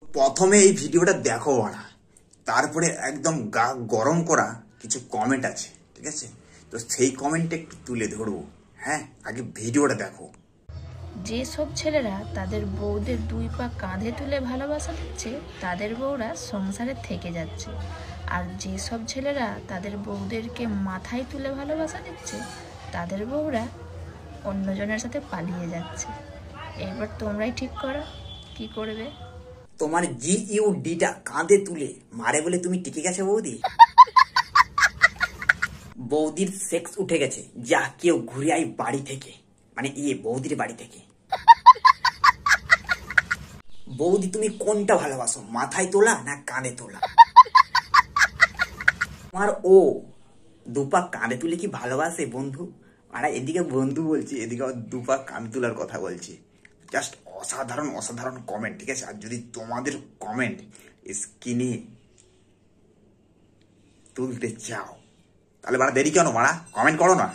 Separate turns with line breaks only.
প্রথমে এই ভিডিওটা দেখো বাড়া, তারপরে একদম গা গরম করা কিছু কমেন্ট আছে, ঠিক আছে? তো সেই কমেন্টটা একটু তুলে ধরবো। হ্যাঁ, আগে ভিডিওটা দেখো।
যেসব ছেলেরা তাদের বউদের দুই পা কাঁধে তুলে ভালোবাসা দিচ্ছে, তাদের বউরা সংসারে থেকে যাচ্ছে। আর যেসব ছেলেরা তাদের বউদেরকে মাথায় তুলে ভালোবাসা দিচ্ছে, তাদের বউরা অন্যজনের সাথে পালিয়ে যাচ্ছে। এবার তোমরাই ঠিক করো কি করবে।
তোমার GUDটা কাঁধে তুলে মারে বলে তুমি টিকে গেছে বৌদি? বৌদির সেক্স উঠে গেছে, যা কেউ ঘুরে আই বাড়ি থেকে, মানে বৌদির বাড়ি থেকে। বৌদি তুমি কোনটা ভালোবাসো, মাথায় তোলা না কাঁধে তোলা? তোমার দুপা কাঁধে তুলে কি ভালোবাসে বন্ধু? আর এদিকে বন্ধু বলছি, এদিকে দুপা কাঁধে তোলার কথা বলছি। জাস্ট অসাধারণ অসাধারণ কমেন্ট, ঠিক আছে? আর যদি তোমাদের কমেন্ট স্ক্রিনে তুলতে চাও তাহলে বাড়া দেরি কেন, বাড়া কমেন্ট করো না।